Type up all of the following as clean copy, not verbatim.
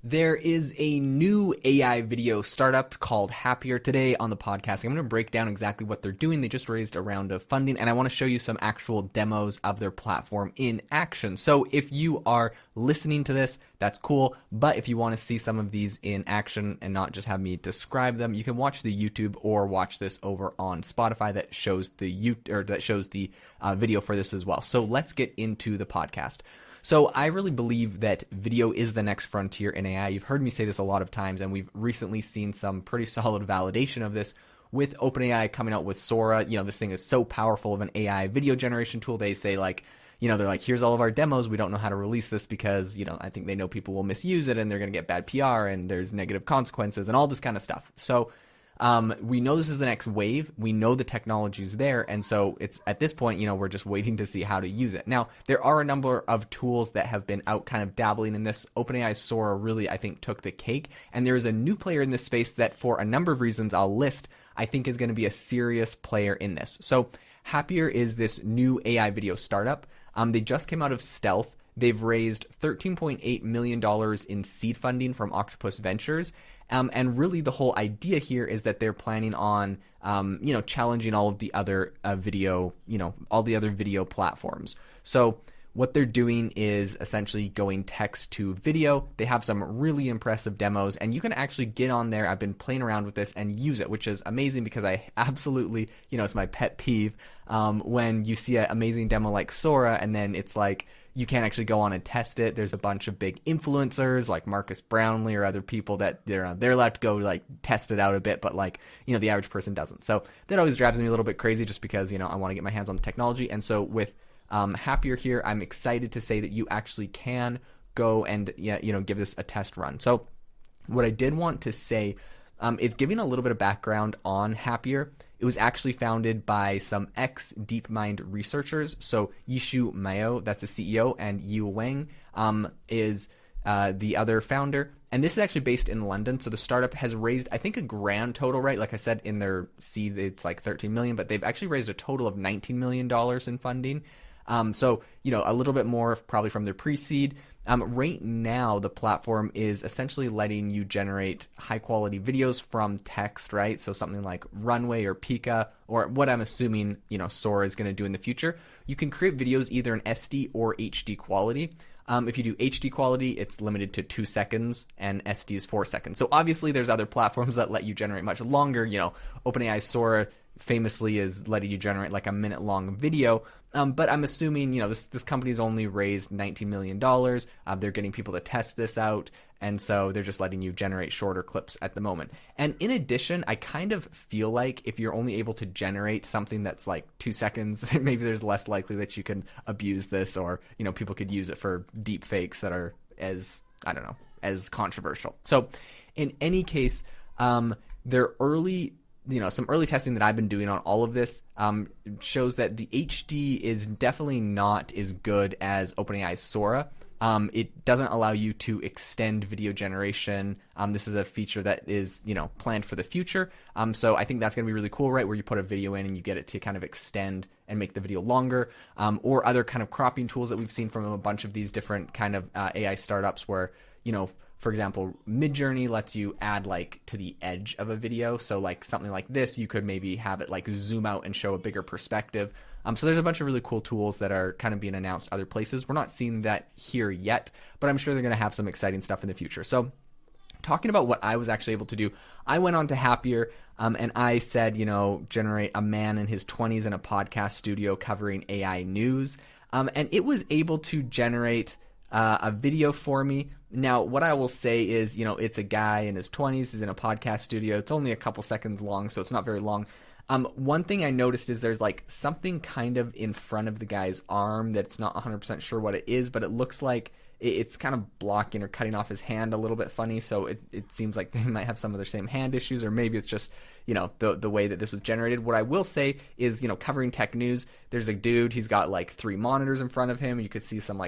There is a new AI video startup called Hapier. Today on the podcast, I'm going to break down exactly what they're doing. They just raised a round of funding, and I want to show you some actual demos of their platform in action. So if you are listening to this, that's cool. But if you want to see some of these in action and not just have me describe them, you can watch the YouTube or watch this over on Spotify that shows the video for this as well. So let's get into the podcast. So I really believe that video is the next frontier in AI. You've heard me say this a lot of times, and we've recently seen some pretty solid validation of this with OpenAI coming out with Sora. You know, this thing is so powerful of an AI video generation tool. They say they're like, here's all of our demos. We don't know how to release this because, I think they know people will misuse it and they're going to get bad PR and there's negative consequences and all this kind of stuff. So we know this is the next wave. We know the technology is there. And so it's at this point, we're just waiting to see how to use it. Now, there are a number of tools that have been out kind of dabbling in this. OpenAI's Sora really, I think, took the cake. And there is a new player in this space that for a number of reasons I'll list, I think is going to be a serious player in this. So Hapier is this new AI video startup. They just came out of stealth. They've raised $13.8 million in seed funding from Octopus Ventures. And really the whole idea here is that they're planning on, challenging all of the other all the other video platforms. So what they're doing is essentially going text to video. They have some really impressive demos, and you can actually get on there. I've been playing around with this and use it, which is amazing because I absolutely, it's my pet peeve when you see an amazing demo like Sora, and then it's like, you can't actually go on and test it. There's a bunch of big influencers like Marcus Brownlee or other people that they're allowed to go test it out a bit, but the average person doesn't. So that always drives me a little bit crazy just because, I want to get my hands on the technology. And so with Hapier here, I'm excited to say that you actually can go and give this a test run. So what I did want to say is giving a little bit of background on Hapier. It was actually founded by some ex-DeepMind researchers. So Yishu Mao, that's the CEO, and Yu Wang is the other founder. And this is actually based in London. So the startup has raised, I think, a grand total, right? Like I said, in their seed, it's like 13 million, but they've actually raised a total of $19 million in funding. So, a little bit more probably from their pre-seed. Right now, the platform is essentially letting you generate high-quality videos from text, right? So something like Runway or Pika, or what I'm assuming, Sora is going to do in the future. You can create videos either in SD or HD quality. If you do HD quality, it's limited to 2 seconds, and SD is 4 seconds. So obviously, there's other platforms that let you generate much longer. OpenAI's Sora famously is letting you generate like a minute-long video. But I'm assuming, this company's only raised $19 million. They're getting people to test this out. And so they're just letting you generate shorter clips at the moment. And in addition, I kind of feel like if you're only able to generate something that's like 2 seconds, maybe there's less likely that you can abuse this, or, people could use it for deep fakes that are as controversial. So in any case, they're early. Some early testing that I've been doing on all of this shows that the HD is definitely not as good as OpenAI's Sora. It doesn't allow you to extend video generation. This is a feature that is, planned for the future. So I think that's going to be really cool, right? Where you put a video in and you get it to kind of extend and make the video longer, or other kind of cropping tools that we've seen from a bunch of these different kind of AI startups where, for example, Midjourney lets you add to the edge of a video. So something like this, you could maybe have it zoom out and show a bigger perspective. So there's a bunch of really cool tools that are kind of being announced other places. We're not seeing that here yet, but I'm sure they're going to have some exciting stuff in the future. So talking about what I was actually able to do, I went on to Hapier and I said, generate a man in his 20s in a podcast studio covering AI news. And it was able to generate a video for me. Now, what I will say is, it's a guy in his 20s, he's in a podcast studio. It's only a couple seconds long, so it's not very long. One thing I noticed is there's something kind of in front of the guy's arm that's not 100% sure what it is, but it looks like it's kind of blocking or cutting off his hand a little bit funny. So it seems like they might have some of their same hand issues, or maybe it's just, the way that this was generated. What I will say is, covering tech news, there's a dude, he's got 3 monitors in front of him. You could see some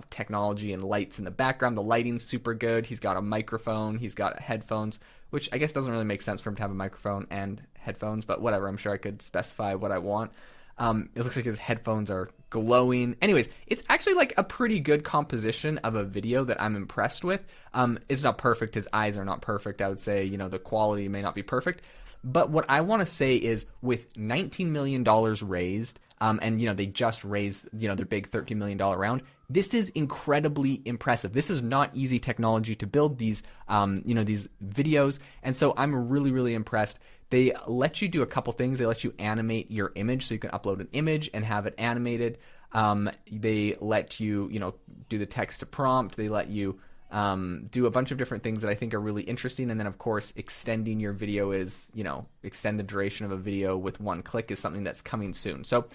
technology and lights in the background. The lighting's super good. He's got a microphone. He's got headphones, which I guess doesn't really make sense for him to have a microphone and headphones, but whatever. I'm sure I could specify what I want. It looks like his headphones are glowing. Anyways, it's actually like a pretty good composition of a video that I'm impressed with. It's not perfect. His eyes are not perfect. I would say, the quality may not be perfect. But what I want to say is with $19 million raised, and they just raised their big $13 million round. This is incredibly impressive. This is not easy technology to build these these videos, and so I'm really, really impressed. They let you do a couple things. They let you animate your image, so you can upload an image and have it animated. They let you do the text to prompt. They let you do a bunch of different things that I think are really interesting. And then, of course, extending your video extend the duration of a video with one click is something that's coming soon. So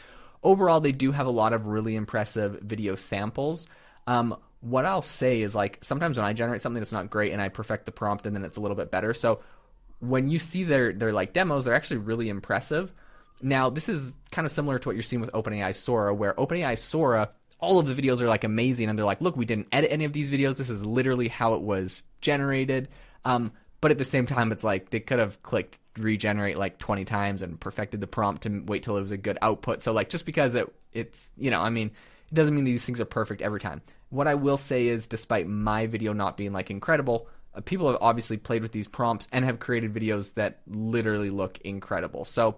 overall, they do have a lot of really impressive video samples. What I'll say is, like, sometimes when I generate something that's not great and I perfect the prompt and then it's a little bit better. So when you see their like demos, they're actually really impressive. Now, this is kind of similar to what you're seeing with OpenAI's Sora, where OpenAI's Sora, all of the videos are like amazing, and they're like, look, we didn't edit any of these videos. This is literally how it was generated. But at the same time, it's like they could have clicked regenerate like 20 times and perfected the prompt to wait till it was a good output. So like, just because it's it doesn't mean these things are perfect every time. What I will say is, despite my video not being like incredible, people have obviously played with these prompts and have created videos that literally look incredible. So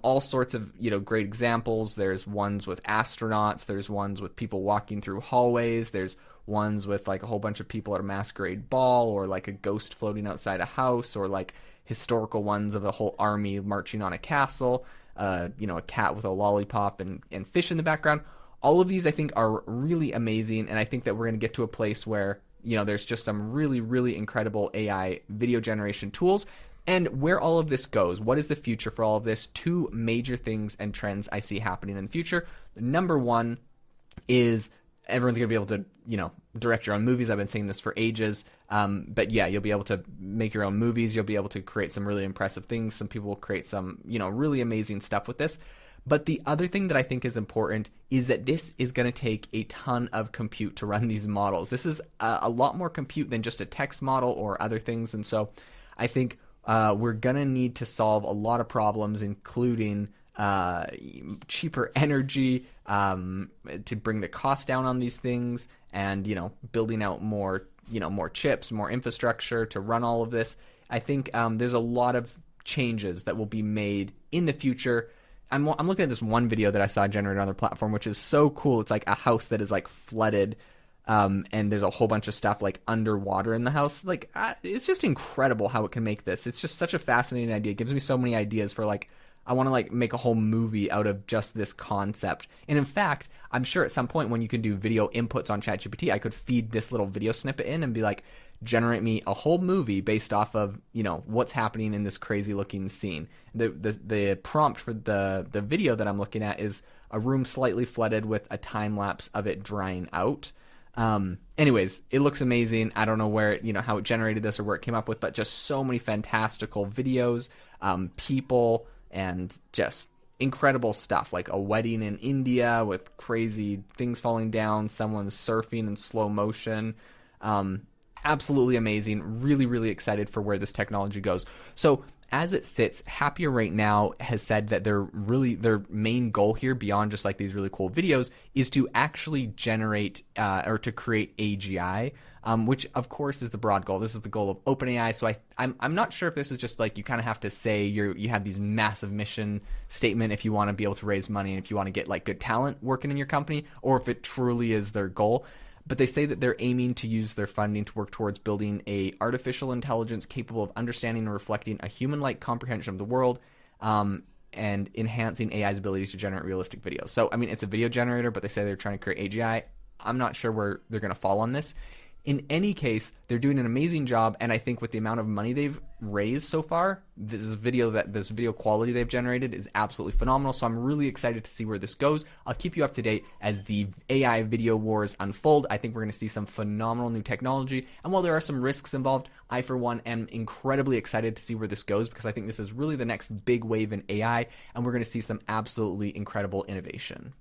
all sorts of great examples. There's ones with astronauts. There's ones with people walking through hallways. There's ones with like a whole bunch of people at a masquerade ball, or like a ghost floating outside a house, or like historical ones of a whole army marching on a castle. A cat with a lollipop and fish in the background. All of these I think are really amazing, and I think that we're going to get to a place where there's just some really, really incredible AI video generation tools. And where all of this goes, what is the future for all of this? Two major things and trends I see happening in the future. Number one is everyone's going to be able to, direct your own movies. I've been saying this for ages. But yeah, you'll be able to make your own movies. You'll be able to create some really impressive things. Some people will create some, really amazing stuff with this. But the other thing that I think is important is that this is going to take a ton of compute to run these models. This is a lot more compute than just a text model or other things. And so I think we're going to need to solve a lot of problems, including cheaper energy to bring the cost down on these things, and building out more chips, more infrastructure to run all of this. I think there's a lot of changes that will be made in the future. I'm looking at this one video that I saw generated on their platform, which is so cool. It's like a house that is like flooded, and there's a whole bunch of stuff like underwater in the house. Like, it's just incredible how it can make this. It's just such a fascinating idea. It gives me so many ideas for like, I want to like make a whole movie out of just this concept. And in fact, I'm sure at some point when you can do video inputs on ChatGPT, I could feed this little video snippet in and be like, generate me a whole movie based off of what's happening in this crazy looking scene. The prompt for the video that I'm looking at is a room slightly flooded with a time lapse of it drying out. Anyways, it looks amazing. I don't know where how it generated this or where it came up with, but just so many fantastical videos, people, and just incredible stuff, like a wedding in India with crazy things falling down, someone's surfing in slow motion. Absolutely amazing. Really, really excited for where this technology goes. So as it sits, Hapier right now has said that their main goal here, beyond just like these really cool videos, is to actually generate or to create AGI, which of course is the broad goal. This is the goal of OpenAI. So I'm not sure if this is just like you kind of have to say you have these massive mission statement if you want to be able to raise money and if you want to get like good talent working in your company, or if it truly is their goal. But they say that they're aiming to use their funding to work towards building a artificial intelligence capable of understanding and reflecting a human-like comprehension of the world, and enhancing AI's ability to generate realistic videos. So, I mean, it's a video generator, but they say they're trying to create AGI. I'm not sure where they're going to fall on this. In any case, they're doing an amazing job, and I think with the amount of money they've raised so far, this video quality they've generated is absolutely phenomenal. So I'm really excited to see where this goes. I'll keep you up to date as the AI video wars unfold. I think we're going to see some phenomenal new technology, and while there are some risks involved, I for one am incredibly excited to see where this goes, because I think this is really the next big wave in AI, and we're going to see some absolutely incredible innovation.